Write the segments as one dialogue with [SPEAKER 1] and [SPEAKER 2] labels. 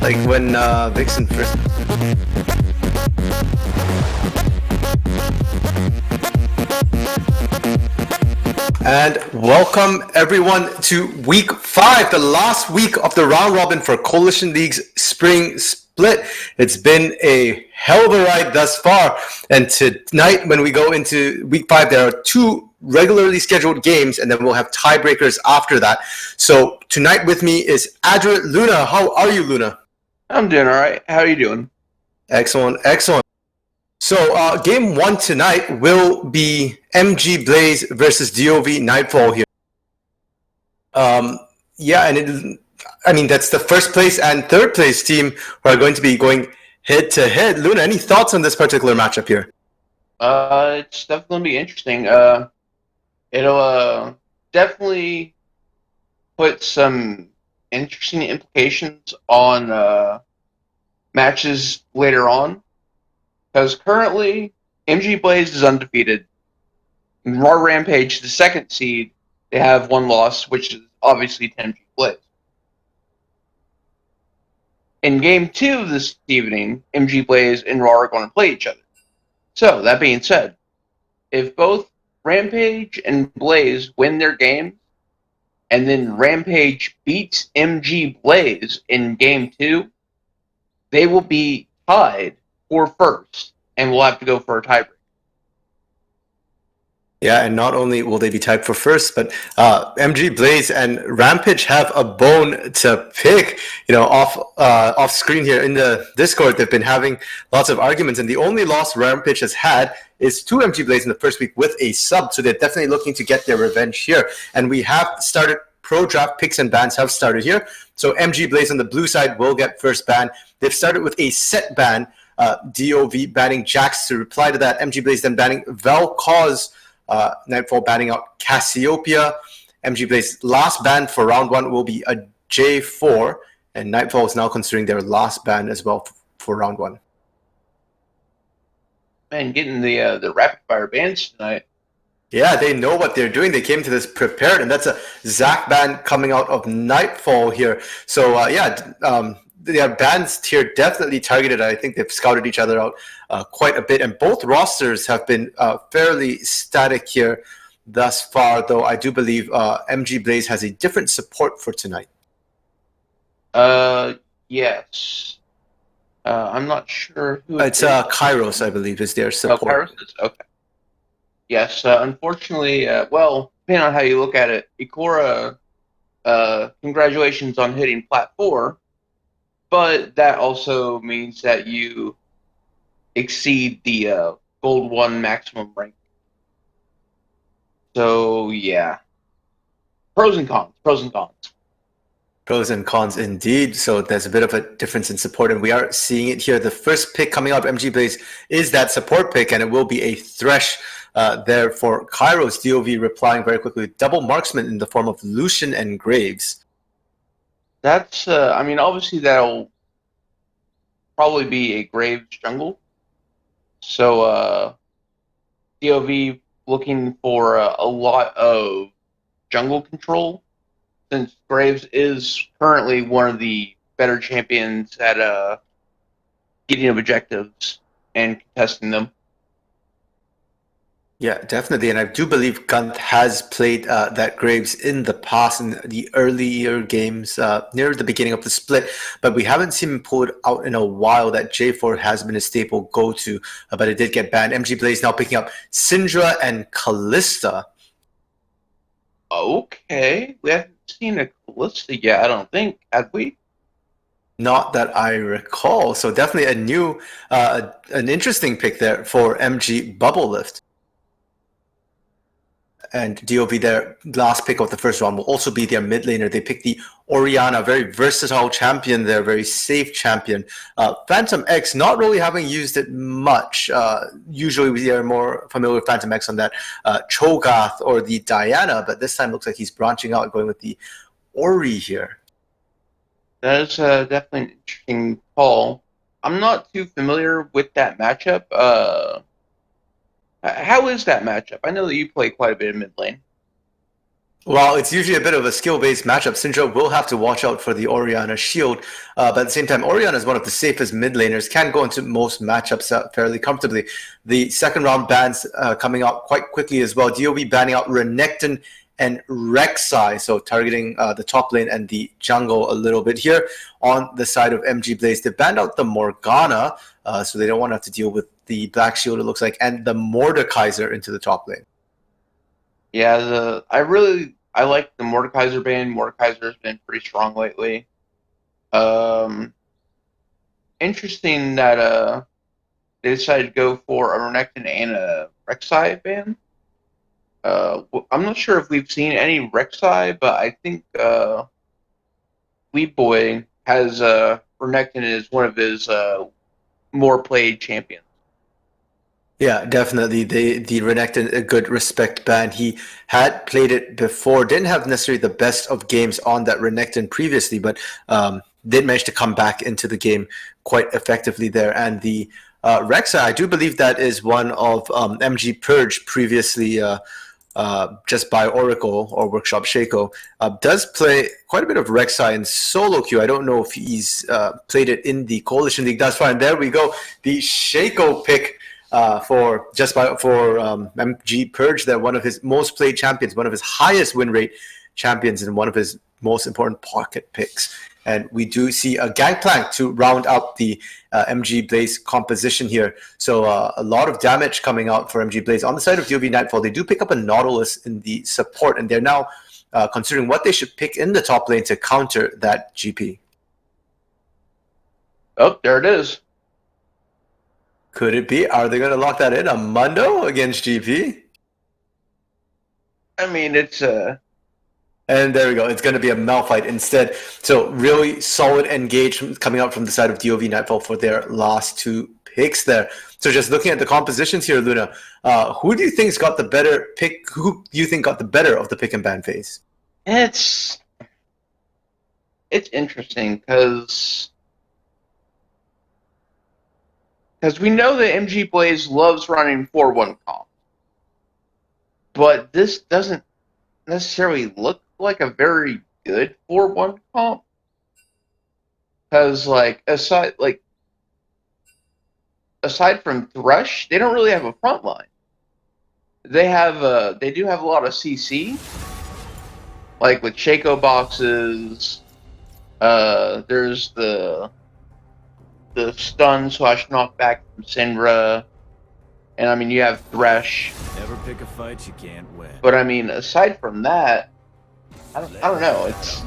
[SPEAKER 1] Like when Vixen first... And welcome everyone to week 5, the last week of the round robin for Coalition League's spring split. It's been a hell of a ride thus far. And tonight, when we go into week 5, there are 2 regularly scheduled games, and then we'll have tiebreakers after that. So tonight with me is Adrit Luna. How are you, Luna?
[SPEAKER 2] I'm doing all right. How are you doing?
[SPEAKER 1] Excellent, excellent. So game 1 tonight will be MG Blaze versus DoV Nightfall here. That's the first place and third place team who are going to be going head to head. Luna, any thoughts on this particular matchup here?
[SPEAKER 2] It's definitely going to be interesting. It'll definitely put some interesting implications on matches later on. Because currently, MG Blaze is undefeated. Raw Rampage, the second seed, they have 1 loss, which is obviously to MG Blaze. In Game 2 this evening, MG Blaze and Raw are going to play each other. So, that being said, if both Rampage and Blaze win their games, and then Rampage beats MG Blaze in Game 2, they will be tied for first, and we'll have to go for a tiebreaker.
[SPEAKER 1] Yeah, and not only will they be tied for first, but MG Blaze and Rampage have a bone to pick. Off screen here in the Discord, they've been having lots of arguments, and the only loss Rampage has had is to MG Blaze in the first week with a sub. So they're definitely looking to get their revenge here. And we have started. Pro draft picks and bans have started here. So MG Blaze on the blue side will get first ban. They've started with a set ban. DoV banning Jax to reply to that. MG Blaze then banning Valcause. Nightfall banning out Cassiopeia. MG Blaze last ban for round 1 will be a J4. And Nightfall is now considering their last ban as well for round 1.
[SPEAKER 2] Man, getting the rapid fire bans tonight.
[SPEAKER 1] Yeah, they know what they're doing. They came to this prepared, and that's a Zac ban coming out of Nightfall here. So, their bans here definitely targeted. I think they've scouted each other out quite a bit, and both rosters have been fairly static here thus far, though I do believe MG Blaze has a different support for tonight.
[SPEAKER 2] Yes. I'm not sure who
[SPEAKER 1] it's Kairos, I believe, is their support.
[SPEAKER 2] Oh, Kairos is? Okay. Yes, unfortunately, depending on how you look at it, Ikora, congratulations on hitting Plat 4, but that also means that you exceed the Gold 1 maximum rank. So, yeah. Pros and cons.
[SPEAKER 1] Pros and cons indeed. So there's a bit of a difference in support, and we are seeing it here. The first pick coming out of MG Blaze is that support pick, and it will be a Thresh there for Kairos. DoV replying very quickly with double marksman in the form of Lucian and Graves.
[SPEAKER 2] That's, obviously that'll probably be a Graves jungle. So, DoV looking for a lot of jungle control, since Graves is currently one of the better champions at getting objectives and contesting them.
[SPEAKER 1] Yeah, definitely. And I do believe Gunt has played that Graves in the past, in the earlier games, near the beginning of the split. But we haven't seen him pull it out in a while. That J4 has been a staple go-to, but it did get banned. MG Blaze now picking up Syndra and Callista.
[SPEAKER 2] Okay. We haven't seen a Callista yet, I don't think. Have we?
[SPEAKER 1] Not that I recall. So definitely a new, an interesting pick there for MG Bubble Lift. And DoV, their last pick of the first round, will also be their mid laner. They picked the Orianna, very versatile champion there, very safe champion. Phantom X, not really having used it much. Usually we are more familiar with Phantom X on that Cho'Gath or the Diana, but this time looks like he's branching out and going with the Ori here.
[SPEAKER 2] That is definitely an interesting call. I'm not too familiar with that matchup. How is that matchup? I know that you play quite a bit in mid lane.
[SPEAKER 1] Well, it's usually a bit of a skill-based matchup. Syndra will have to watch out for the Orianna shield, but at the same time, Orianna is one of the safest mid laners, can go into most matchups fairly comfortably. The second round bans coming out quite quickly as well. DoV banning out Renekton and Rek'Sai, so targeting the top lane and the jungle a little bit here. On the side of MG Blaze, they banned out the Morgana, so they don't want to have to deal with the Black Shield, it looks like, and the Mordekaiser into the top lane.
[SPEAKER 2] Yeah, I like the Mordekaiser ban. Mordekaiser has been pretty strong lately. Interesting that they decided to go for a Renekton and a Rek'Sai ban. I'm not sure if we've seen any Rek'Sai, but I think Lead Boy has Renekton as one of his more played champions.
[SPEAKER 1] Yeah, definitely. The Renekton, a good respect ban. He had played it before, didn't have necessarily the best of games on that Renekton previously, but did manage to come back into the game quite effectively there. And the Rek'Sai, I do believe that is one of MG Purge previously just by Oracle or Workshop Shaco, does play quite a bit of Rek'Sai in solo queue. I don't know if he's played it in the Coalition League. That's fine. There we go. The Shaco pick for MG Purge. They're one of his most played champions, one of his highest win rate champions, and one of his most important pocket picks. And we do see a Gangplank to round out the MG Blaze composition here. So a lot of damage coming out for MG Blaze. On the side of DoV Nightfall, they do pick up a Nautilus in the support, and they're now considering what they should pick in the top lane to counter that GP.
[SPEAKER 2] Oh, there it is.
[SPEAKER 1] Could it be? Are they going to lock that in? A Mundo against GP?
[SPEAKER 2] I mean, it's
[SPEAKER 1] And there we go. It's going to be a Malphite instead. So really solid engagement coming out from the side of DoV Nightfall for their last two picks there. So just looking at the compositions here, Luna, who do you think's got the better pick? Who do you think got the better of the pick and ban phase?
[SPEAKER 2] It's interesting because we know that MG Blaze loves running 4-1 comp, but this doesn't necessarily look like a very good 4-1 comp, because aside from Thresh, they don't really have a front line. They do have a lot of CC, like with Shaco boxes. There's the stun / knockback from Syndra, and I mean you have Thresh.
[SPEAKER 3] Never pick a fight you can't win.
[SPEAKER 2] But I mean, aside from that, I don't know. It's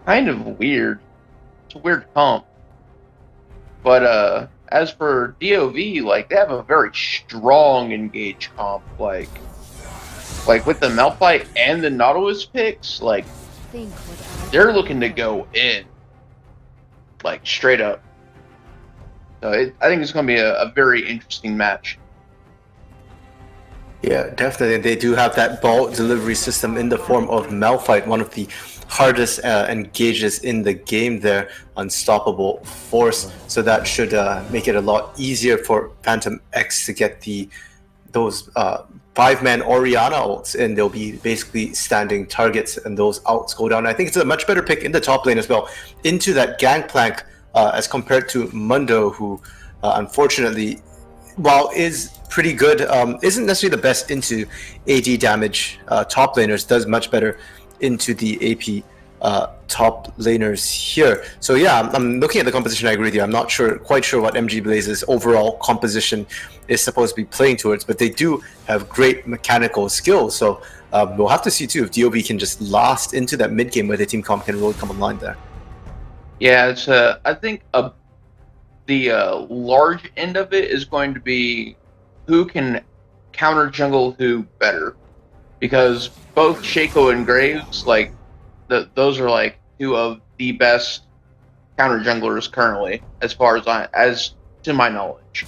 [SPEAKER 2] kind of weird. It's a weird comp. But as for DoV, they have a very strong engage comp. Like with the Malphite and the Nautilus picks, they're looking to go in, straight up. So I think it's going to be a very interesting match.
[SPEAKER 1] Yeah, definitely. They do have that ball delivery system in the form of Malphite, one of the hardest engages in the game there, unstoppable force. So that should make it a lot easier for Phantom X to get those 5-man Orianna ults, and they'll be basically standing targets, and those outs go down. I think it's a much better pick in the top lane as well, into that Gangplank, as compared to Mundo, who unfortunately, while is pretty good, isn't necessarily the best into AD damage top laners, does much better into the AP top laners here. So yeah, I'm looking at the composition. I agree with you. I'm not quite sure what MG Blaze's overall composition is supposed to be playing towards, but they do have great mechanical skills. So we'll have to see too if DoV can just last into that mid game where the team comp can really come online there.
[SPEAKER 2] Yeah, it's I think the large end of it is going to be who can counter jungle who better, because both Shaco and Graves, those are two of the best counter junglers currently, as far as to my knowledge.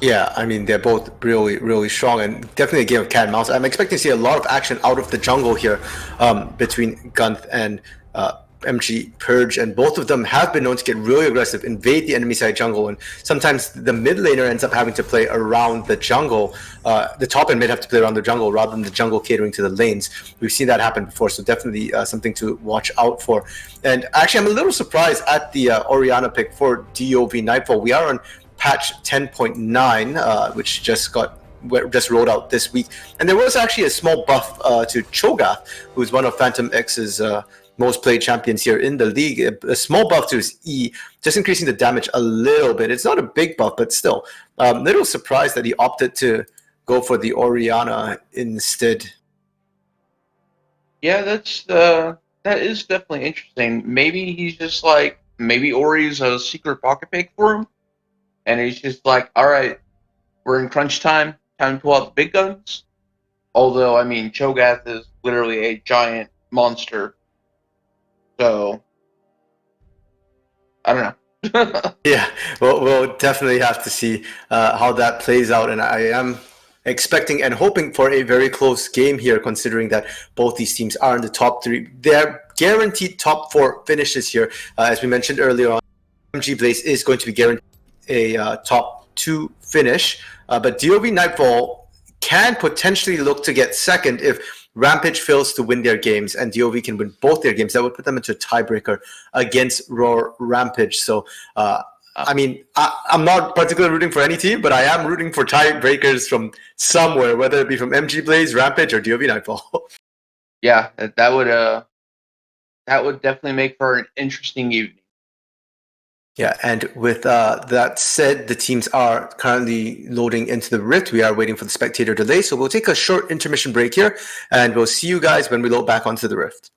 [SPEAKER 1] Yeah, I mean, they're both really, really strong, and definitely a game of cat and mouse. I'm expecting to see a lot of action out of the jungle here between Gunth and MG Purge, and both of them have been known to get really aggressive, invade the enemy side jungle, and sometimes the mid laner ends up having to play around the jungle. The top and mid have to play around the jungle rather than the jungle catering to the lanes. We've seen that happen before, so definitely something to watch out for. And actually, I'm a little surprised at the Orianna pick for DoV Nightfall. We are on patch 10.9, which just got just rolled out this week. And there was actually a small buff to Cho'Gath, who's one of Phantom X's most played champions here in the league. A small buff to his E, just increasing the damage a little bit. It's not a big buff, but still. Little surprised that he opted to go for the Orianna instead.
[SPEAKER 2] Yeah, that is definitely interesting. Maybe he's just like, maybe Ori's a secret pocket pick for him, and he's just like, all right, we're in crunch time to pull out the big guns. Although, I mean, Cho'Gath is literally a giant monster, so I don't know.
[SPEAKER 1] Yeah, we'll definitely have to see how that plays out, and I am expecting and hoping for a very close game here, considering that both these teams are in the top three. They're guaranteed top four finishes here. As we mentioned earlier on, MG Blaze is going to be guaranteed a top two finish, but DoV Nightfall can potentially look to get second if Rampage fails to win their games and DoV can win both their games. That would put them into a tiebreaker against Roar Rampage. So I mean, I'm not particularly rooting for any team, but I am rooting for tiebreakers from somewhere, whether it be from MG Blaze, Rampage, or DoV Nightfall.
[SPEAKER 2] Yeah, that would definitely make for an interesting evening.
[SPEAKER 1] Yeah, and with that said, the teams are currently loading into the Rift. We are waiting for the spectator delay, so we'll take a short intermission break here, and we'll see you guys when we load back onto the Rift.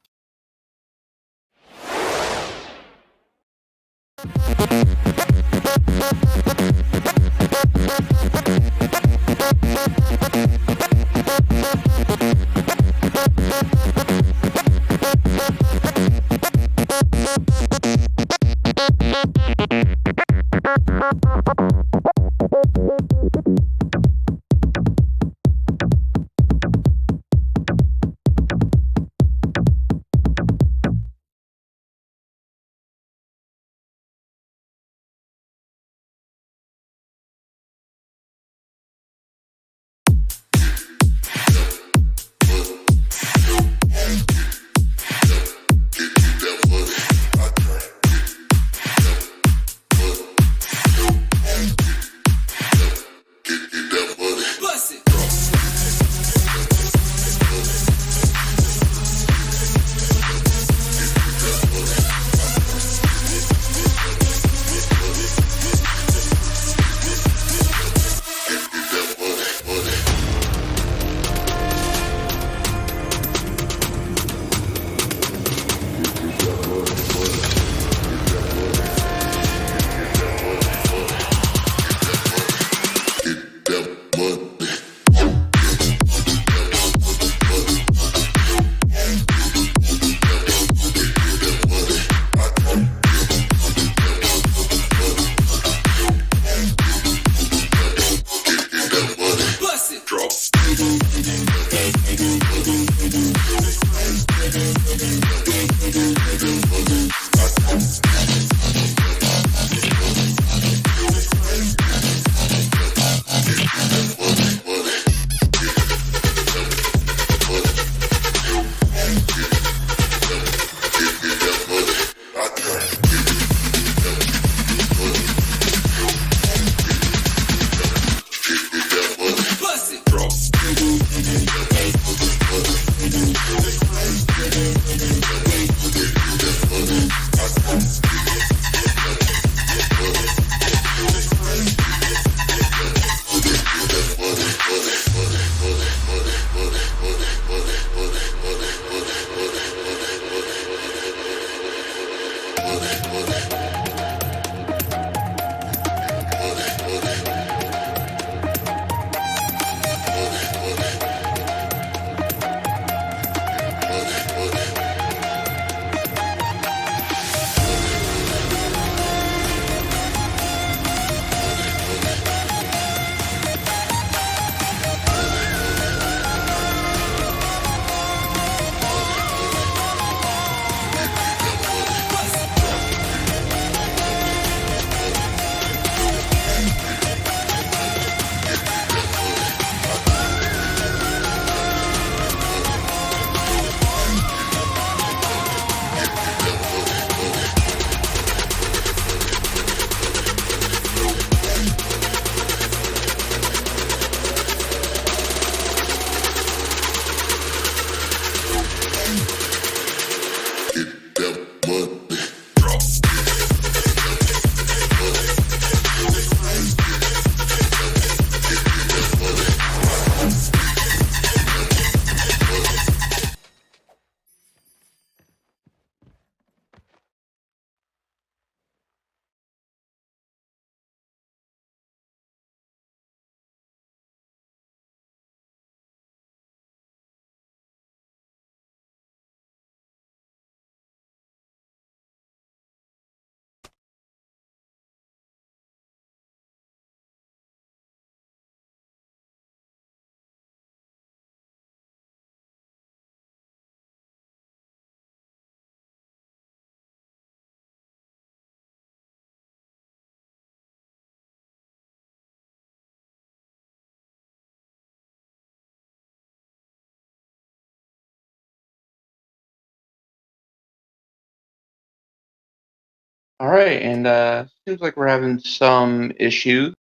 [SPEAKER 2] All right, and seems like we're having some issues.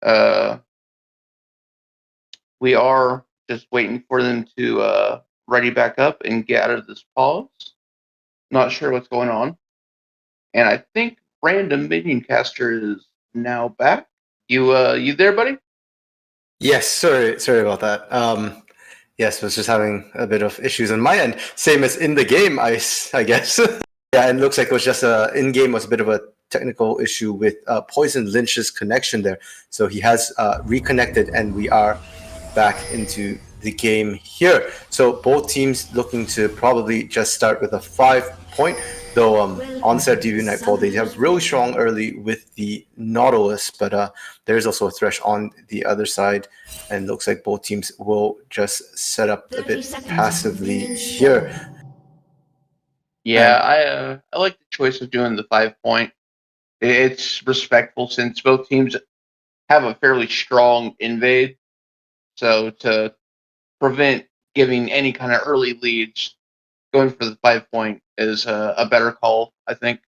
[SPEAKER 2] Uh, we are just waiting for them to ready back up and get out of this pause. Not sure what's going on, and I think Random Minion Caster is now back. You there, buddy?
[SPEAKER 1] Yes, sorry about that. Yes, was just having a bit of issues on my end. Same as in the game, I guess. Yeah, and it looks like it was just in game was a bit of a technical issue with Poison Lynch's connection there. So he has reconnected, and we are back into the game here. So both teams looking to probably just start with a 5-point. Though onset DoVN Nightfall, they have really strong early with the Nautilus, but there's also a Thresh on the other side, and looks like both teams will just set up a bit passively here.
[SPEAKER 2] Yeah, I like the choice of doing the 5-point. It's respectful since both teams have a fairly strong invade. So to prevent giving any kind of early leads, going for the 5-point is a better call, I think.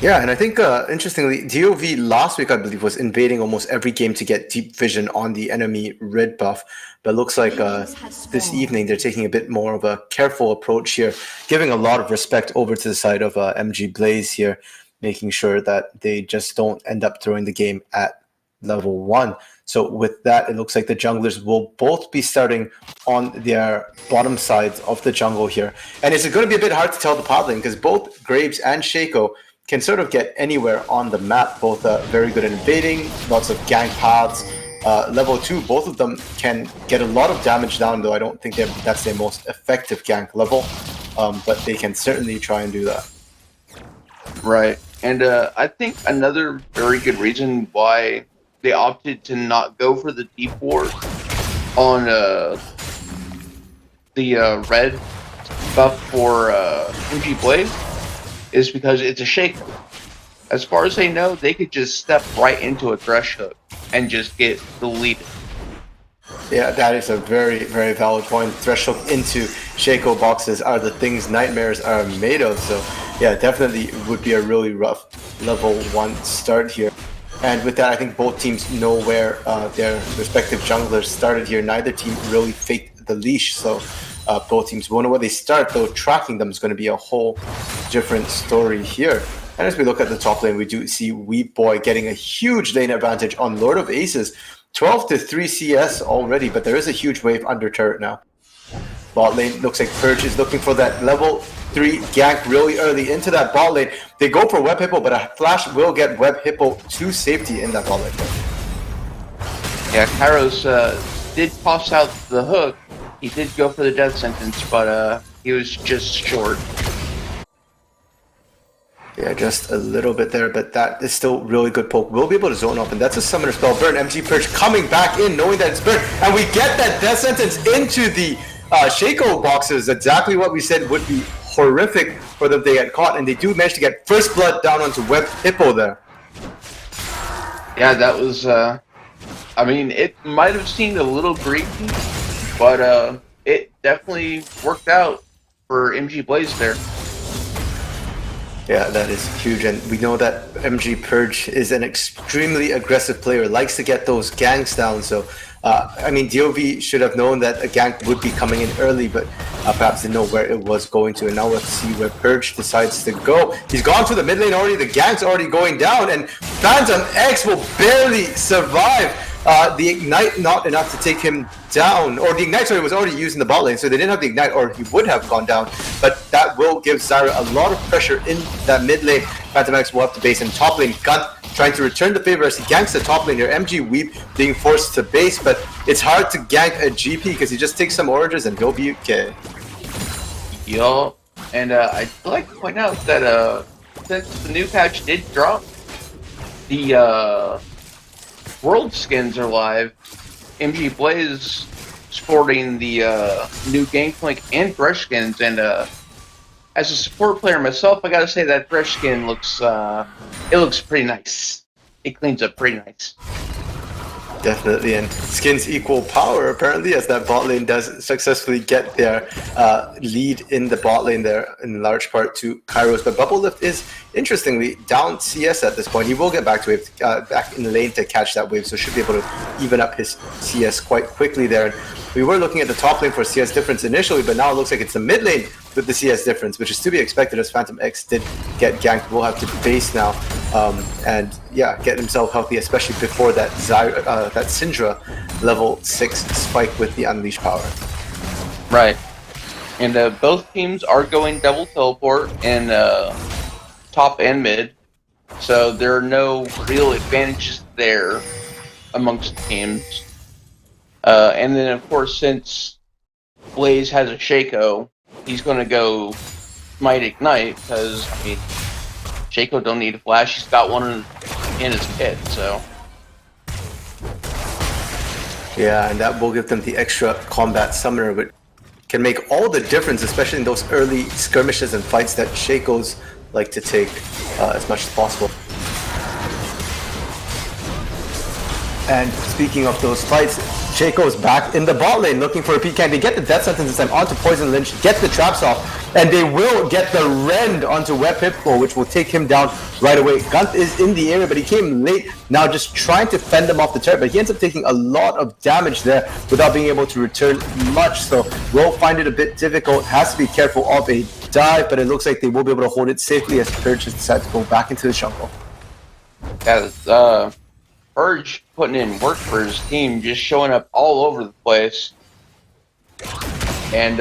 [SPEAKER 1] Yeah, and I think interestingly, DoV last week I believe was invading almost every game to get deep vision on the enemy red buff, but looks like this evening they're taking a bit more of a careful approach here, giving a lot of respect over to the side of MG Blaze here, making sure that they just don't end up throwing the game at level 1. So with that, it looks like the junglers will both be starting on their bottom sides of the jungle here, and it's going to be a bit hard to tell the pod lane because both Graves and Shaco can sort of get anywhere on the map. Both very good at invading, lots of gank paths. Level 2, both of them can get a lot of damage down, though I don't think that's their most effective gank level, but they can certainly try and do that.
[SPEAKER 2] Right, and I think another very good reason why they opted to not go for the deep ward on the red buff for MG Blaze is because it's a Shaco. As far as they know, they could just step right into a Thresh hook and just get deleted.
[SPEAKER 1] Yeah, that is a very, very valid point. Thresh hook into Shaco boxes are the things nightmares are made of. So yeah, definitely would be a really rough level 1 start here. And with that, I think both teams know where their respective junglers started here. Neither team really faked the leash, so both teams will know where they start, though tracking them is going to be a whole different story here. And as we look at the top lane, we do see Weep Boy getting a huge lane advantage on Lord of Aces. 12 to 3 CS already, but there is a huge wave under turret now. Bot lane looks like Purge is looking for that level 3 gank really early into that bot lane. They go for Web Hippo, but a flash will get Web Hippo to safety in that bot lane.
[SPEAKER 2] Yeah, Kairos did toss out the hook. He did go for the death sentence, but he was just short.
[SPEAKER 1] Yeah, just a little bit there, but that is still really good poke. We'll be able to zone up, and that's a summoner spell. Burn, MG Purge coming back in, knowing that it's Burn, and we get that death sentence into the Shaco boxes. Exactly what we said would be horrific for them to get caught, and they do manage to get first blood down onto Web Hippo there.
[SPEAKER 2] Yeah, that was, I mean, it might have seemed a little greedy, but it definitely worked out for MG Blaze there.
[SPEAKER 1] Yeah, that is huge, and we know that MG Purge is an extremely aggressive player, likes to get those ganks down, so I mean, DoV should have known that a gank would be coming in early, but perhaps didn't know where it was going to. And now let's see where Purge decides to go. He's gone to the mid lane already. The gank's already going down, and Phantom X will barely survive. The Ignite not enough to take him down, or the Ignite, sorry, was already used in the bot lane, so they didn't have the Ignite, or he would have gone down, but that will give Zyra a lot of pressure in that mid lane. Phantom X will have to base in top lane. Gun trying to return the favor as he ganks the top lane here. MG Weep being forced to base, but it's hard to gank a GP because he just takes some oranges and he'll be okay.
[SPEAKER 2] Yo, and I'd like to point out that since the new patch did drop, the world skins are live. MG Blaze sporting the new Gangplank and Thresh skins, and as a support player myself, I gotta say that Thresh skin looks it looks pretty nice. It cleans up pretty nice.
[SPEAKER 1] Definitely, and skins equal power apparently, as that bot lane does successfully get their lead in the bot lane there, in large part to Kairos. But Bubble Lift is, interestingly, down CS at this point. He will get back to wave, back in the lane to catch that wave, so should be able to even up his CS quite quickly there. And we were looking at the top lane for CS difference initially, but now it looks like it's the mid lane with the CS difference, which is to be expected as Phantom X did get ganked. Will have to base now, and yeah, get himself healthy, especially before that that Syndra level 6 spike with the Unleash power.
[SPEAKER 2] Right, and both teams are going double teleport in top and mid, so there are no real advantages there amongst teams. And then, of course, since Blaze has a Shaco, he's going to go Might Ignite, because, I mean, Shaco don't need a flash. He's got one in his kit, so.
[SPEAKER 1] Yeah, and that will give them the extra combat summoner, which can make all the difference, especially in those early skirmishes and fights that Shakos like to take as much as possible. And speaking of those fights, Shaco's back in the bot lane looking for a peek. Can they get the death sentence this time onto Poison Lynch, get the traps off, and they will get the rend onto Web Hitful, which will take him down right away. Gunt is in the area, but he came late, now just trying to fend him off the turret, but he ends up taking a lot of damage there without being able to return much, so will find it a bit difficult. Has to be careful of a dive, but it looks like they will be able to hold it safely as Purge decides to go back into the jungle.
[SPEAKER 2] Yeah, Purge putting in work for his team, just showing up all over the place. And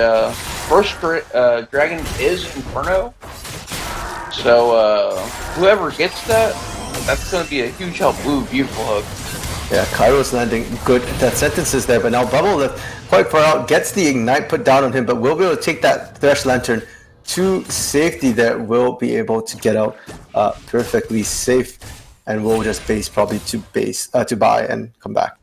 [SPEAKER 2] first dragon is Inferno, so whoever gets that, that's going to be a huge help. Ooh, beautiful hook.
[SPEAKER 1] Yeah, Kairos landing good death sentences there, but now Bubble Lift quite far out, gets the Ignite put down on him, but will be able to take that Thresh Lantern to safety there, will be able to get out perfectly safe. And we'll just base probably to buy and come back.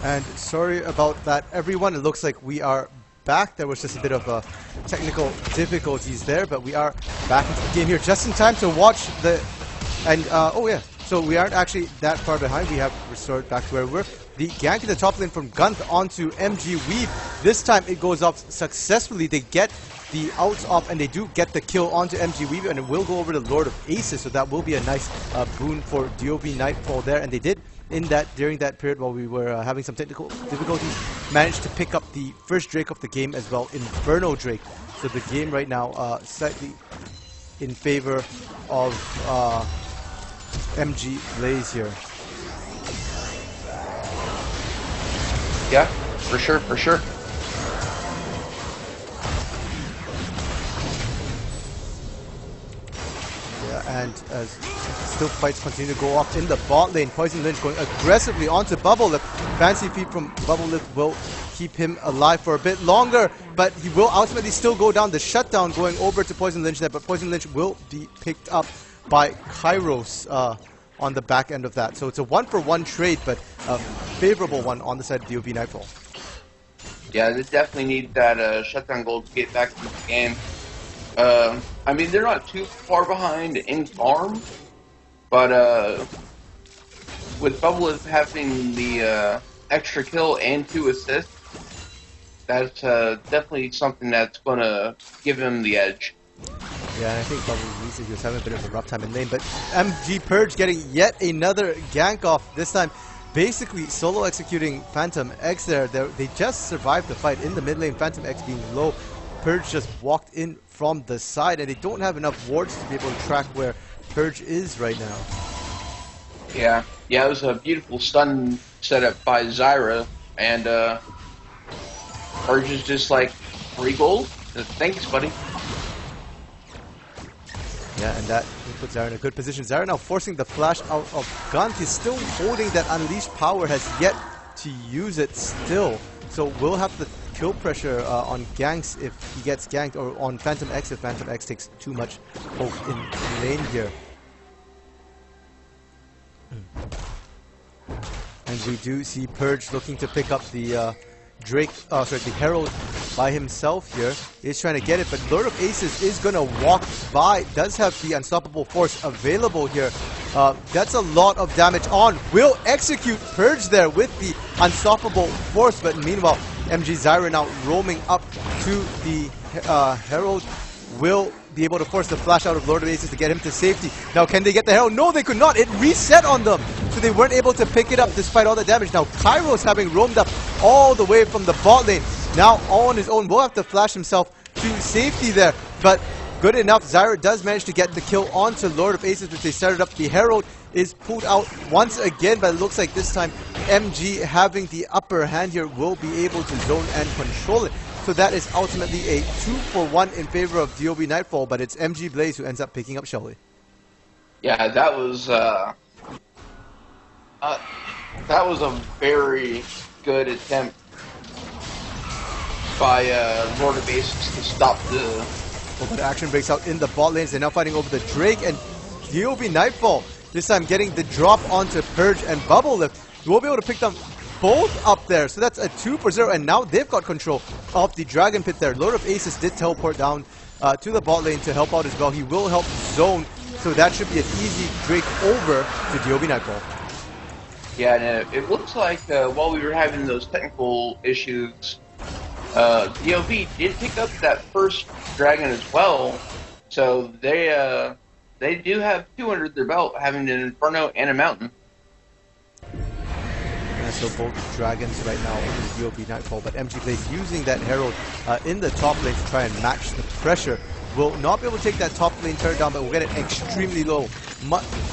[SPEAKER 4] And sorry about that, everyone. It looks like we are back. There was just a bit of technical difficulties there, but we are back into the game here just in time to watch the. And oh yeah. So we aren't actually that far behind. We have restored back to where we were. The gank in the top lane from Gunth onto MG Weave. This time it goes off successfully. They get the outs off and they do get the kill onto MG Weave, and it will go over to Lord of Aces. So that will be a nice boon for DoV Nightfall there. And they did, during that period while we were having some technical difficulties, managed to pick up the first Drake of the game as well, Inferno Drake. So the game right now slightly in favor of MG Blaze here.
[SPEAKER 2] Yeah, for sure, for sure.
[SPEAKER 4] Yeah, and as still fights continue to go off in the bot lane, Poison Lynch going aggressively onto Bubble Lip. Fancy feed from Bubble Lip will keep him alive for a bit longer, but he will ultimately still go down. The shutdown going over to Poison Lynch there, but Poison Lynch will be picked up by Kairos on the back end of that. So it's a 1-for-1 trade, but a favorable one on the side of DoV Nightfall.
[SPEAKER 2] Yeah, they definitely need that shutdown gold to get back into the game. I mean, they're not too far behind in farm, but with Bubble having the extra kill and 2 assists, That's definitely something that's going to give him the edge.
[SPEAKER 4] Yeah, and I think probably Lisa, he was having a bit of a rough time in lane, but MG Purge getting yet another gank off, this time basically solo executing Phantom X there. They just survived the fight in the mid lane, Phantom X being low. Purge just walked in from the side, and they don't have enough wards to be able to track where Purge is right now.
[SPEAKER 2] Yeah, it was a beautiful stun setup by Zyra, and Purge is just like, 3 gold? Thanks, buddy.
[SPEAKER 4] Yeah, and that puts Zyra in a good position. Zyra now forcing the flash out of Gant. He's still holding that unleashed power, has yet to use it still. So we'll have the kill pressure on ganks if he gets ganked, or on Phantom X if Phantom X takes too much poke in lane here. And we do see Purge looking to pick up the the Herald by himself here. He's trying to get it, but Lord of Aces is going to walk by. Does have the Unstoppable Force available here. That's a lot of damage on. Will execute Purge there with the Unstoppable Force, but meanwhile, MG Zyra now roaming up to the Herald. Will be able to force the flash out of Lord of Aces to get him to safety. Now, can they get the Herald? No, they could not. It reset on them, so they weren't able to pick it up despite all the damage. Now, Kairos having roamed up all the way from the bot lane, now all on his own, will have to flash himself to safety there, but good enough. Zyra does manage to get the kill onto Lord of Aces, which they started up. The Herald is pulled out once again, but it looks like this time MG having the upper hand here will be able to zone and control it. So that is ultimately a 2-for-1 in favor of DoV Nightfall, but it's MG Blaze who ends up picking up Shelly.
[SPEAKER 2] Yeah, that was a very good attempt by Lord of Aces to stop the...
[SPEAKER 4] But action breaks out in the bot lanes. They're now fighting over the Drake, and DoV Nightfall this time getting the drop onto Purge and Bubble Lift. We'll be able to pick them both up there, so that's a 2-for-0, and now they've got control of the Dragon Pit there. Lord of Aces did teleport down to the bot lane to help out as well. He will help zone, so that should be an easy Drake over to DoV Nightfall.
[SPEAKER 2] Yeah, and it looks like while we were having those technical issues, DoV did pick up that first dragon as well, so they do have 2 under their belt, having an Inferno and a Mountain.
[SPEAKER 4] So both dragons right now in the DoV Nightfall, but MG Blaze using that Herald in the top lane to try and match the pressure. Will not be able to take that top lane turret down, but will get it extremely low.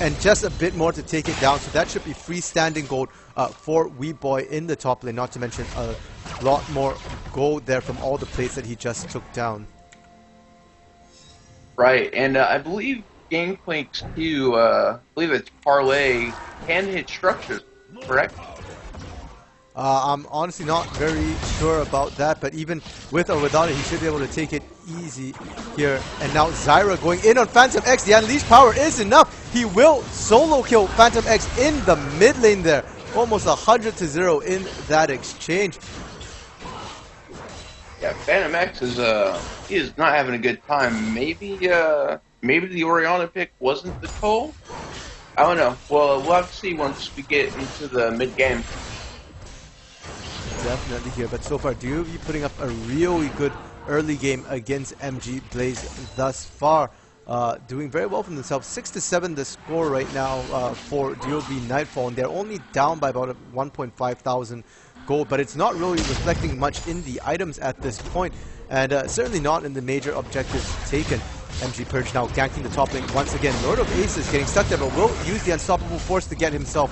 [SPEAKER 4] And just a bit more to take it down, so that should be freestanding gold for Wee Boy in the top lane, not to mention a lot more gold there from all the plates that he just took down.
[SPEAKER 2] Right, and I believe Gangplank's Q, I believe it's Parlay, can hit structures, correct?
[SPEAKER 4] I'm honestly not very sure about that, but even with or without it, he should be able to take it easy here. And now Zyra going in on Phantom X. The unleashed power is enough. He will solo kill Phantom X in the mid lane there. Almost 100-0 in that exchange.
[SPEAKER 2] Yeah, Phantom X is he is not having a good time. Maybe the Orianna pick wasn't the call. I don't know. Well, we'll have to see once we get into the mid game.
[SPEAKER 4] Definitely here, but so far DoV putting up a really good early game against MG Blaze thus far. Doing very well for themselves. 6-7 the score right now for DoV Nightfall, and they're only down by about 1.5 thousand gold, but it's not really reflecting much in the items at this point, and certainly not in the major objectives taken. MG Purge now ganking the top lane once again. Lord of Aces getting stuck there, but will use the Unstoppable Force to get himself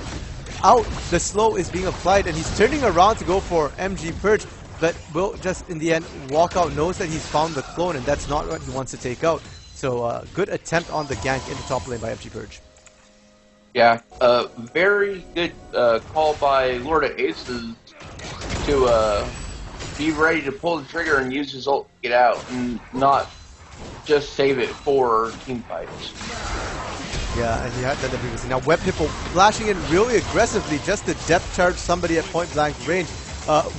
[SPEAKER 4] out. The slow is being applied, and he's turning around to go for MG Purge, but will just in the end walk out. Knows that he's found the clone, and that's not what he wants to take out. So good attempt on the gank in the top lane by MG Purge.
[SPEAKER 2] Yeah, very good call by Lord of Aces to be ready to pull the trigger and use his ult to get out, and not just save it for team fights.
[SPEAKER 4] Yeah, and he had that previously. Now Web Hippo flashing in really aggressively just to depth charge somebody at point blank range.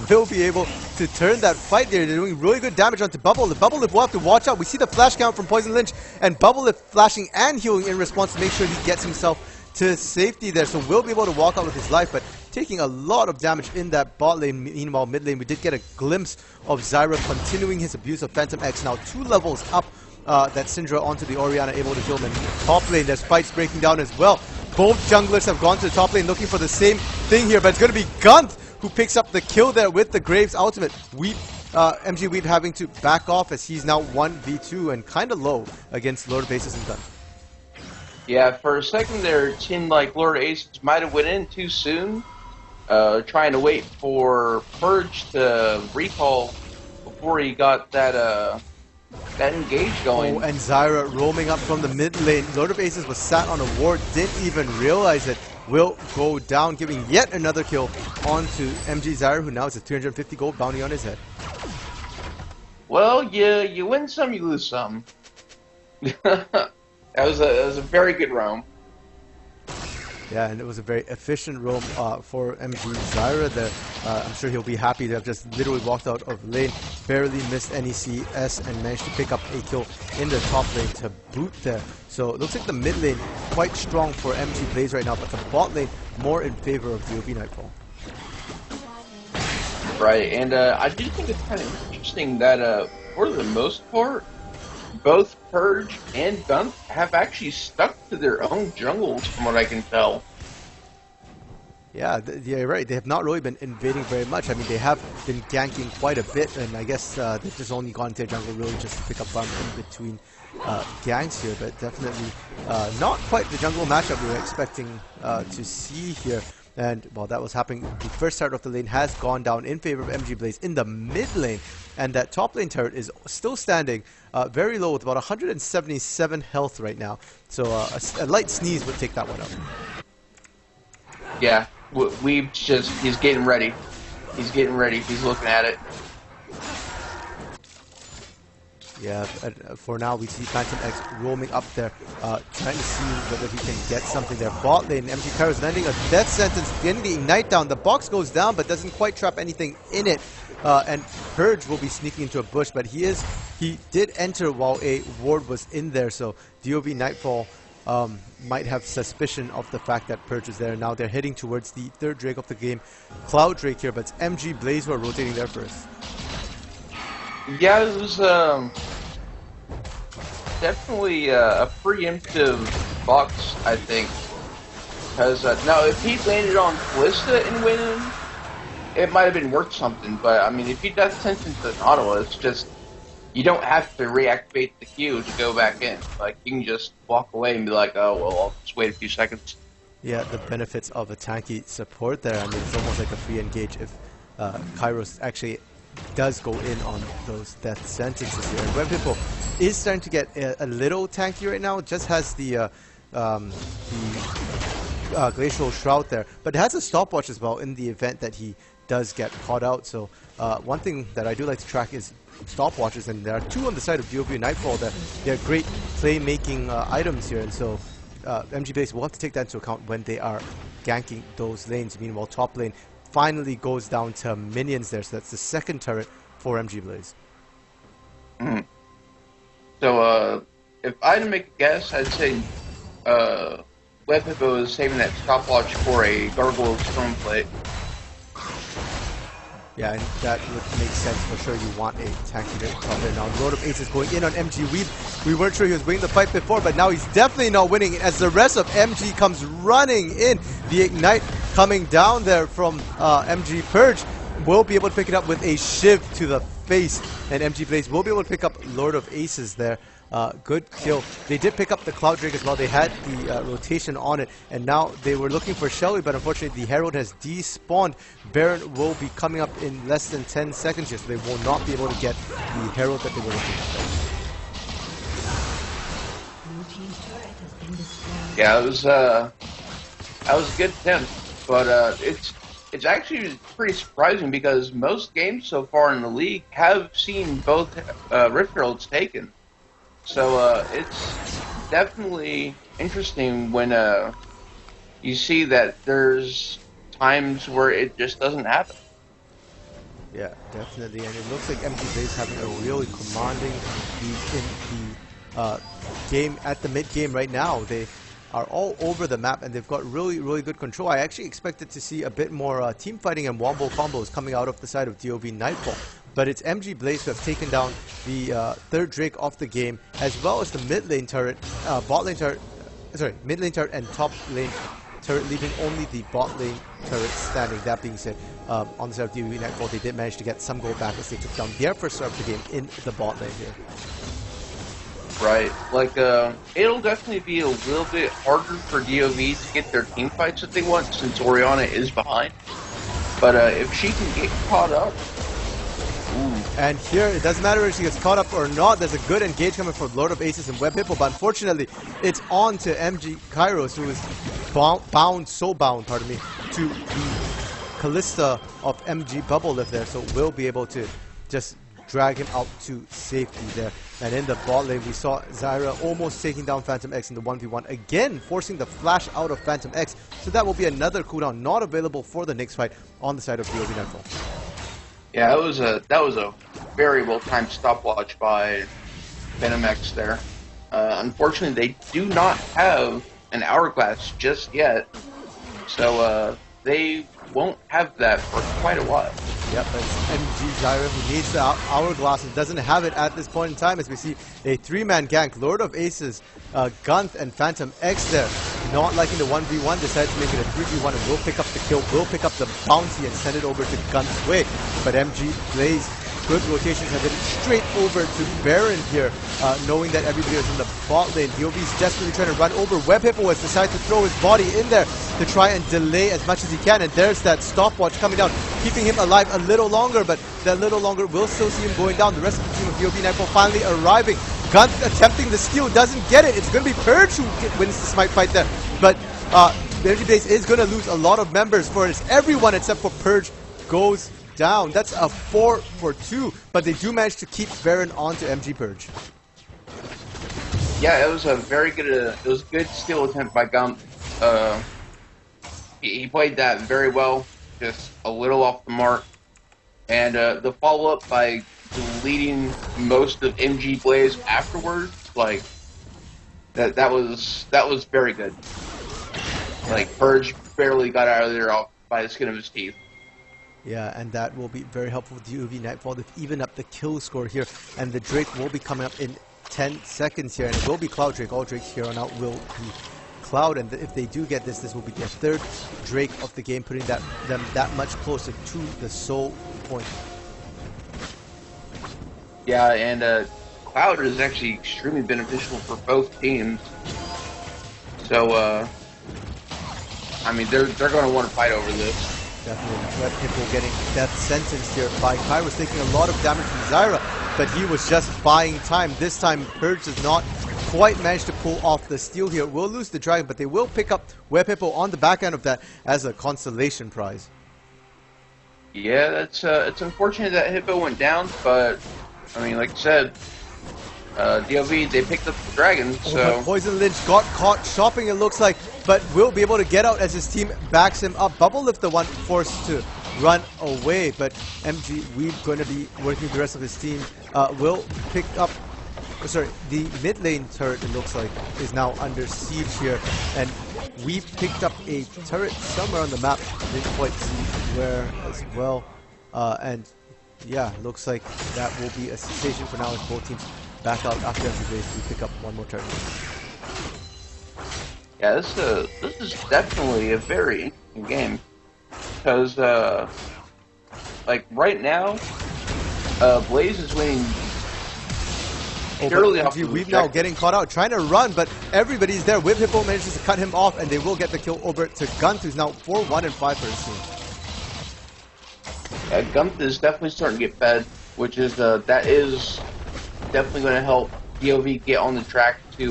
[SPEAKER 4] Will be able to turn that fight there. They're doing really good damage onto Bubble Lip. Bubble Lip will have to watch out. We see the flash count from Poison Lynch, and Bubble Lip flashing and healing in response to make sure he gets himself to safety there. So will be able to walk out with his life, but taking a lot of damage in that bot lane. Meanwhile, mid lane, we did get a glimpse of Zyra continuing his abuse of Phantom X, now 2 levels up. That Syndra onto the Orianna, able to kill him. And top lane, there's fights breaking down as well. Both junglers have gone to the top lane looking for the same thing here, but it's going to be Gunth who picks up the kill there with the Graves ultimate. MG Weep having to back off as he's now 1v2 and kind of low against Lord of Aces and Gunth.
[SPEAKER 2] Yeah, for a second there, it seemed like Lord of Aces might have went in too soon, trying to wait for Purge to recall before he got that engage going.
[SPEAKER 4] Oh, and Zyra roaming up from the mid lane. Lord of Aces was sat on a ward, didn't even realize it. Will go down, giving yet another kill onto MG Zyra, who now has a 350 gold bounty on his head.
[SPEAKER 2] Well, you win some, you lose some. That was a very good roam.
[SPEAKER 4] Yeah, and it was a very efficient roam for MG Zyra there. I'm sure he'll be happy to have just literally walked out of lane, barely missed any CS, and managed to pick up a kill in the top lane to boot there. So it looks like the mid lane quite strong for MG Blaze right now, but the bot lane more in favor of DoV Nightfall.
[SPEAKER 2] Right, and I do think it's kind of interesting that for the most part, both Purge and Gunth have actually stuck to their own jungles, from what I can tell.
[SPEAKER 4] Yeah, you're right. They have not really been invading very much. I mean, they have been ganking quite a bit, and I guess they've just only gone to their jungle really just to pick up farm in between ganks here, but definitely not quite the jungle matchup we were expecting to see here. And while that was happening, the first turret of the lane has gone down in favor of MG Blaze in the mid lane, and that top lane turret is still standing very low with about 177 health right now. So a light sneeze would take that one out.
[SPEAKER 2] Yeah, he's getting ready. He's getting ready. He's looking at it.
[SPEAKER 4] Yeah, for now we see Phantom X roaming up there, trying to see whether he can get something there. Bot lane, MG Kairos landing a death sentence, getting the Ignite down. The box goes down, but doesn't quite trap anything in it. And Purge will be sneaking into a bush, but he did enter while a ward was in there, so DoV Nightfall might have suspicion of the fact that Purge is there. Now they're heading towards the third Drake of the game, Cloud Drake here, but it's MG Blaze who are rotating there first.
[SPEAKER 2] Yeah, it was definitely a preemptive box, I think. Because now, if he landed on Callista and went in, it might have been worth something. But I mean, if he death sentence an Ottawa, it's just you don't have to reactivate the queue to go back in. Like you can just walk away and be like, oh well, I'll just wait a few seconds. Yeah,
[SPEAKER 4] the benefits of a tanky support there. I mean, it's almost like a free engage if Kairos actually does go in on those death sentences here. And Webhippo is starting to get a little tanky right now. Just has the Glacial Shroud there, but it has a stopwatch as well in the event that he does get caught out. So one thing that I do like to track is stopwatches, and there are 2 on the side of DoV Nightfall that they're great play-making items here, and so MG Blaze will have to take that into account when they are ganking those lanes. Meanwhile, top lane finally goes down to minions there, so that's the second turret for MG Blaze.
[SPEAKER 2] So if I had to make a guess, I'd say Webhippo is saving that stopwatch for a Gargoyle Stone Plate.
[SPEAKER 4] Yeah, and that would make sense for sure. You want a tanky top there. Now, Lord of Aces going in on MG Weep. We weren't sure he was winning the fight before, but now he's definitely not winning as the rest of MG comes running in. The Ignite coming down there from MG Purge will be able to pick it up with a Shiv to the face, and MG Blaze will be able to pick up Lord of Aces there. Good kill. They did pick up the Cloud Drake as well. They had the rotation on it, and now they were looking for Shelly, but unfortunately the Herald has despawned. Baron will be coming up in less than 10 seconds here, so they will not be able to get the Herald that they were looking for.
[SPEAKER 2] Yeah, it was that was a good attempt, but it's actually pretty surprising because most games so far in the league have seen both Rift Heralds taken. So it's definitely interesting when you see that there's times where it just doesn't happen.
[SPEAKER 4] Yeah, definitely, and it looks like MG Blaze having a really commanding lead in the game at the mid game right now. They are all over the map, and they've got really good control. I actually expected to see a bit more team fighting and wombo combos coming out of the side of DoV Nightfall. But it's MG Blaze who have taken down the third Drake of the game, as well as the mid lane turret, mid lane turret and top lane turret, leaving only the bot lane turret standing. That being said, on the side of DoV Nightfall, they did manage to get some gold back as they took down their first serve of the game in the bot lane here.
[SPEAKER 2] Right, like, it'll definitely be a little bit harder for DoV to get their team fights that they want, since Orianna is behind. But if she can get caught up... Ooh.
[SPEAKER 4] And here, it doesn't matter if she gets caught up or not, there's a good engage coming from Lord of Aces and Web Hippo, but unfortunately, it's on to MG Kairos, who is bound, to the Callista of MG Bubble Lift there, so we'll be able to just drag him out to safety there. And in the bot lane, we saw Zyra almost taking down Phantom X in the 1v1, again forcing the flash out of Phantom X, so that will be another cooldown not available for the next fight on the side of DoV Nightfall.
[SPEAKER 2] Yeah, that was a very well-timed stopwatch by Phantom X there. Unfortunately, they do not have an Hourglass just yet, so they won't have that for quite a while.
[SPEAKER 4] Yep, it's MG Zyra who needs the Hourglass and doesn't have it at this point in time, as we see a three-man gank. Lord of Aces, Gunth, and Phantom X there. Not liking the 1v1, decided to make it a 3v1 and will pick up the kill, will pick up the bounty and send it over to Gunth's way. But MG Blaze, good rotations, have been straight over to Baron here, knowing that everybody is in the bot lane. DoV's desperately trying to run over. Web Hippo has decided to throw his body in there to try and delay as much as he can, and there's that stopwatch coming down, keeping him alive a little longer, but that little longer will still see him going down. The rest of the team of DoV Nightfall finally arriving. Gunth attempting the steal, doesn't get it. It's going to be Purge who wins the smite fight there, but MG Blaze is going to lose a lot of members for it. Everyone except for Purge goes down. That's a 4 for 2, but they do manage to keep Baron onto MG Purge.
[SPEAKER 2] Yeah, it was a very good, it was a good steal attempt by Gunth. He played that very well, just a little off the mark. And the follow-up by deleting most of MG Blaze afterwards, like, that was very good. Like, Purge barely got out of there off by the skin of his teeth.
[SPEAKER 4] Yeah, and that will be very helpful with DoV Nightfall to even up the kill score here. And the Drake will be coming up in 10 seconds here, and it will be Cloud Drake. All Drakes here on out will be Cloud, and if they do get this, this will be their third Drake of the game, putting them that much closer to the soul point.
[SPEAKER 2] Yeah, and Cloud is actually extremely beneficial for both teams. So, I mean, they're going to want to fight over this.
[SPEAKER 4] Definitely. Web Hippo getting death sentence here by Kairos, taking a lot of damage from Zyra, but he was just buying time. This time, Purge does not quite manage to pull off the steal here. Will lose the dragon, but they will pick up Web Hippo on the back end of that as a consolation prize.
[SPEAKER 2] Yeah, that's it's unfortunate that Hippo went down, but I mean, like I said, DoV, they picked up the dragon, so...
[SPEAKER 4] Poison Lynch got caught shopping, it looks like, but will be able to get out as his team backs him up. Bubble Lift, the one forced to run away, but MG Weeb going to be working with the rest of his team. Will pick up... Sorry, the mid lane turret, it looks like, is now under siege here, and we picked up a turret somewhere on the map. Didn't quite see where as well, and yeah, looks like that will be a cessation for now as both teams back out after MG Blaze to pick up one more turret.
[SPEAKER 2] Yeah, this is definitely a very interesting game, because like right now, Blaze is winning.
[SPEAKER 4] We've now getting caught out, trying to run, but everybody's there. Whip Hippo manages to cut him off, and they will get the kill over to Gunth, who's now 4-1 and 5 for his team.
[SPEAKER 2] Yeah, Gunth is definitely starting to get fed, which is that is definitely going to help DoV get on the track to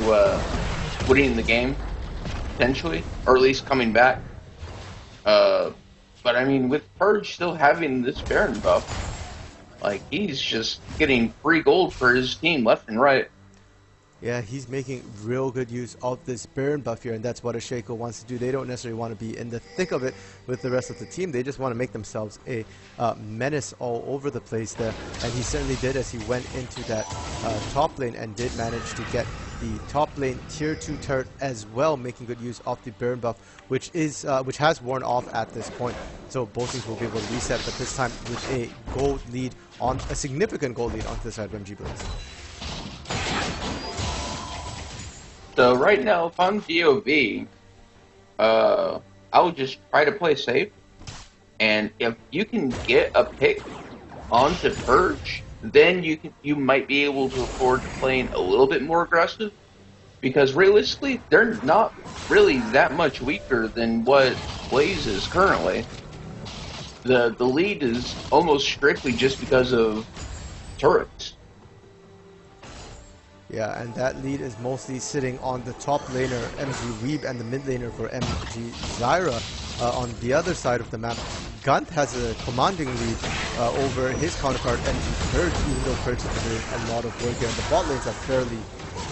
[SPEAKER 2] winning the game, potentially, or at least coming back. But I mean, with Purge still having this Baron buff, like, he's just getting free gold for his team left and right.
[SPEAKER 4] Yeah, he's making real good use of this Baron buff here, and that's what Asheko wants to do. They don't necessarily want to be in the thick of it with the rest of the team. They just want to make themselves a menace all over the place there. And he certainly did, as he went into that top lane and did manage to get the top lane tier 2 turret as well, making good use of the burn buff, which has worn off at this point. So both teams will be able to reset, but this time with a gold lead, on a significant gold lead onto the side of MG Blaze.
[SPEAKER 2] So right now, if I'm DoV, I would just try to play safe, and if you can get a pick onto Purge, then you might be able to afford playing a little bit more aggressive, because realistically, they're not really that much weaker than what Blaze is currently. The lead is almost strictly just because of turrets.
[SPEAKER 4] Yeah, and that lead is mostly sitting on the top laner, MG Weeb, and the mid laner for MG Zyra. On the other side of the map, Gunt has a commanding lead over his counterpart, MG Purge, even though Purge is doing a lot of work here. And the bot lanes are fairly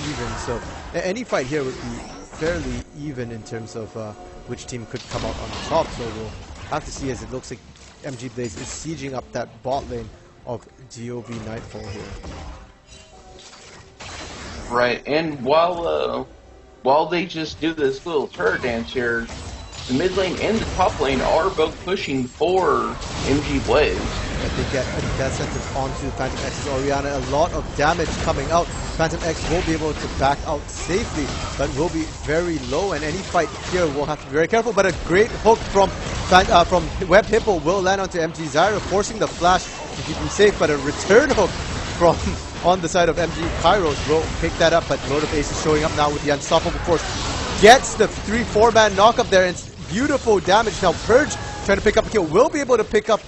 [SPEAKER 4] even, so any fight here would be fairly even in terms of which team could come out on top. So we'll have to see, as it looks like MG Blaze is sieging up that bot lane of DoV Nightfall here.
[SPEAKER 2] Right, and while they just do this little turret dance here, the mid lane and the top lane are both pushing for MG Blaze.
[SPEAKER 4] But they get a death sentence onto Phantom X's Orianna. A lot of damage coming out. Phantom X will be able to back out safely, but will be very low, and any fight here will have to be very careful. But a great hook from Web Hippo will land onto MG Zyra, forcing the flash to keep him safe, but a return hook from on the side of MG Kairos will pick that up, but Lord of Ace is showing up now with the Unstoppable Force. Gets the 3-4 man knock up there, and it's beautiful damage. Now Purge trying to pick up a kill, will be able to pick up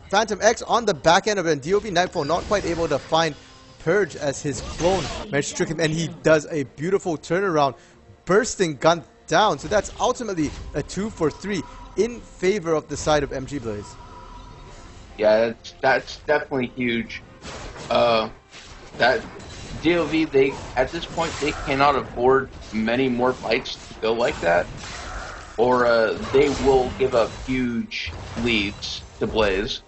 [SPEAKER 4] Phantom X on the back end of it, and DoV Nightfall not quite able to find Purge as his clone managed to trick him, and he does a beautiful turnaround, bursting Gun down. So that's ultimately a 2 for 3 in favor of the side of MG Blaze.
[SPEAKER 2] Yeah, that's definitely huge. That DoV, at this point they cannot afford many more fights to go like that, or they will give up huge leads to Blaze.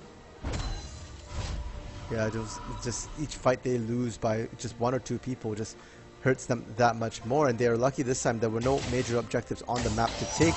[SPEAKER 4] Yeah, just each fight they lose by just 1 or 2 people just hurts them that much more, and they are lucky this time there were no major objectives on the map to take.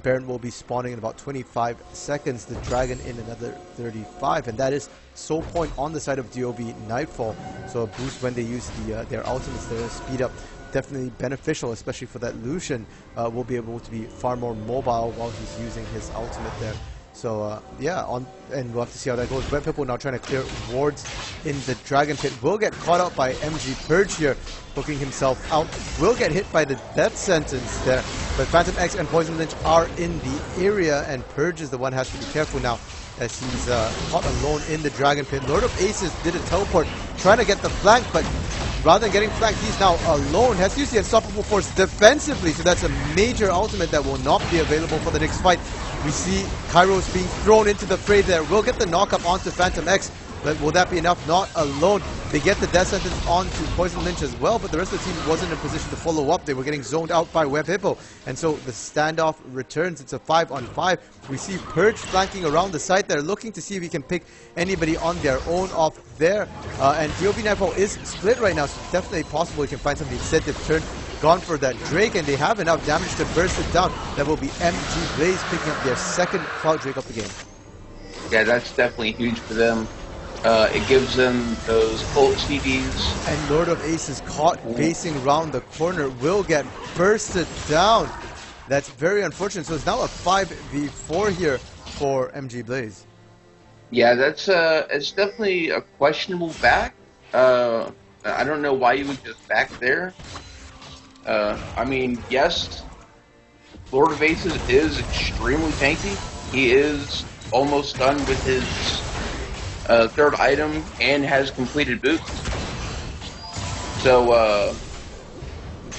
[SPEAKER 4] Baron will be spawning in about 25 seconds, the Dragon in another 35, and that is soul point on the side of DoV Nightfall. So a boost when they use their ultimates, their speed up, definitely beneficial, especially for that Lucian. Will be able to be far more mobile while he's using his ultimate there. So yeah, and we'll have to see how that goes. Web Hippo now trying to clear wards in the Dragon Pit. Will get caught out by MG Purge here, hooking himself out. Will get hit by the death sentence there. But Phantom X and Poison Lynch are in the area, and Purge is the one who has to be careful now, as he's caught alone in the Dragon Pit. Lord of Aces did a teleport, trying to get the flank, but rather than getting flanked, he's now alone. Has used the Unstoppable Force defensively, so that's a major ultimate that will not be available for the next fight. We see Kairos being thrown into the fray there. Will get the knock-up onto Phantom X, but will that be enough? Not alone. They get the death sentence onto Poison Lynch as well, but the rest of the team wasn't in a position to follow up. They were getting zoned out by Web Hippo, and so the standoff returns. It's a 5-on-5. We see Purge flanking around the site there, looking to see if he can pick anybody on their own off there. And DoV Nightfall is split right now, so it's definitely possible he can find something. Instead, they've gone for that Drake, and they have enough damage to burst it down. That will be MG Blaze picking up their second Cloud Drake of the game.
[SPEAKER 2] Yeah, that's definitely huge for them. It gives them those ult CDs.
[SPEAKER 4] And Lord of Ace is caught facing around the corner. Will get bursted down. That's very unfortunate. So it's now a 5v4 here for MG Blaze.
[SPEAKER 2] Yeah, that's it's definitely a questionable back. I don't know why you would just back there. I mean, yes, Lord of Aces is extremely tanky. He is almost done with his third item and has completed boots. So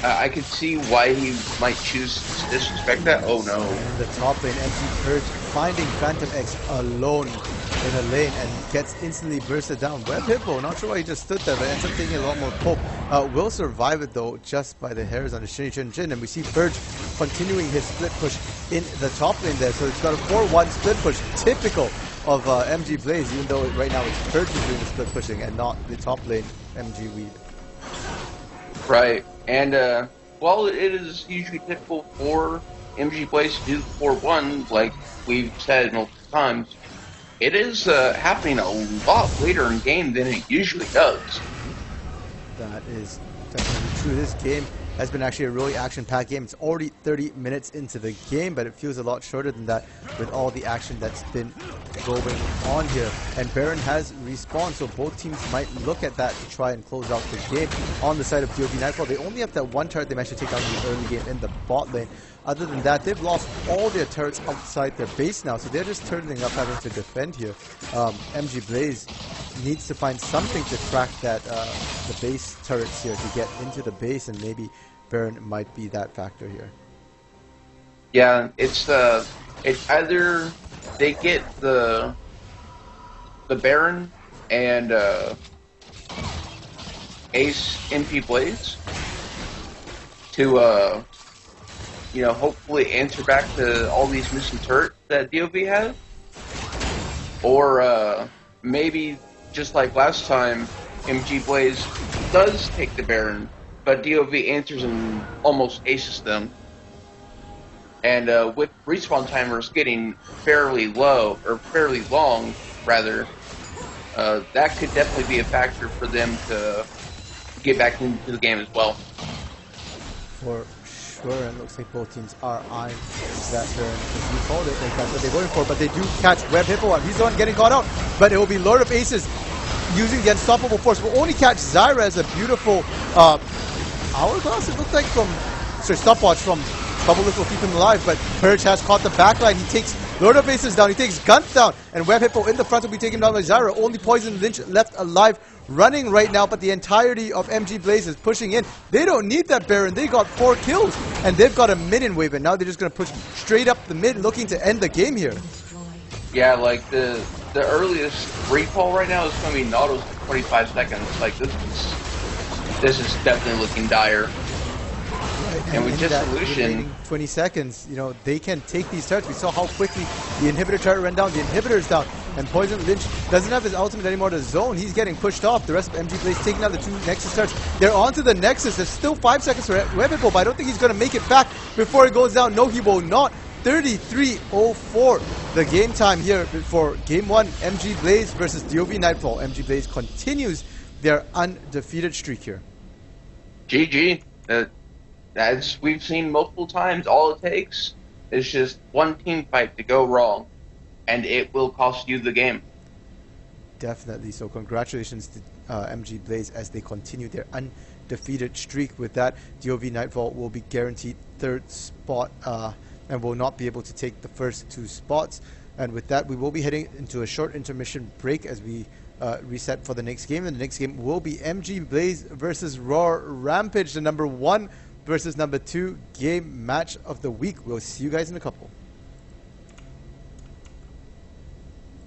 [SPEAKER 2] I could see why he might choose to disrespect that. Oh no.
[SPEAKER 4] In the top lane, MG Purge finding Phantom X alone in a lane and gets instantly bursted down. Web Hippo, not sure why he just stood there, but ends up taking a lot more poke. Will survive it though, just by the hairs on his chinny chin chin. And we see Purge continuing his split push in the top lane there. So it's got a 4-1 split push, typical of MG Blaze, even though right now it's Purge who's doing the split pushing and not the top lane MG Weed.
[SPEAKER 2] Right. And while it is usually typical for MG Blaze to do the 4-1, like we've said multiple times, it is happening a lot later in game than it usually does.
[SPEAKER 4] That is definitely true. This game has been actually a really action-packed game. It's already 30 minutes into the game, but it feels a lot shorter than that with all the action that's been going on here. And Baron has respawned, so both teams might look at that to try and close out the game. On the side of DoV Nightfall, they only have that one turret they managed to take out in the early game in the bot lane. Other than that, they've lost all their turrets outside their base now, so they're just turning up having to defend here. MG Blaze needs to find something to crack that the base turrets here to get into the base, and maybe Baron might be that factor here.
[SPEAKER 2] Yeah, it's either they get the Baron and Ace MP Blaze to hopefully answer back to all these missing turrets that DoV has, or maybe just like last time, MG Blaze does take the Baron, but DoV answers and almost aces them. And with respawn timers getting fairly low, or fairly long, rather, that could definitely be a factor for them to get back into the game as well.
[SPEAKER 4] For sure, and it looks like both teams are eyeing that Baron, as you called it, like that's what they're going for, but they do catch Web Hippo out. He's the one getting caught out, but it will be Lord of Aces using the Unstoppable Force. Will only catch Zyra as a beautiful hourglass, it looked like, stopwatch from Bubble will keep him alive, but Purge has caught the backline. He takes Lord of Aces down, he takes Gunt down, and Web Hippo in the front will be taken down by Zyra. Only Poison Lynch left alive, running right now, but the entirety of MG Blaze is pushing in. They don't need that Baron, they got 4 kills, and they've got a minion wave, and now they're just going to push straight up the mid, looking to end the game here.
[SPEAKER 2] Yeah, like the earliest recall right now is going to be Nautilus 25 seconds. Like this is definitely looking dire. And with Dissolution,
[SPEAKER 4] 20 seconds, they can take these turrets. We saw how quickly the inhibitor turret ran down. The inhibitor is down, and Poison Lynch doesn't have his ultimate anymore to zone. He's getting pushed off. The rest of MG Blaze taking out the 2 Nexus turrets. They're onto the Nexus. There's still 5 seconds for Web Hippo, but I don't think he's going to make it back before it goes down. No, he will not. 33:04 the game time here for Game 1, MG Blaze versus DoV Nightfall. MG Blaze continues their undefeated streak here.
[SPEAKER 2] GG. As we've seen multiple times, all it takes is just one team fight to go wrong, and it will cost you the game.
[SPEAKER 4] Definitely. So congratulations to MG Blaze as they continue their undefeated streak. With that, DoV Nightfall will be guaranteed 3rd spot and will not be able to take the first 2 spots. And with that, we will be heading into a short intermission break as we reset for the next game. And the next game will be MG Blaze versus Roar Rampage, the number 1 versus number 2 game match of the week. We'll see you guys in a couple.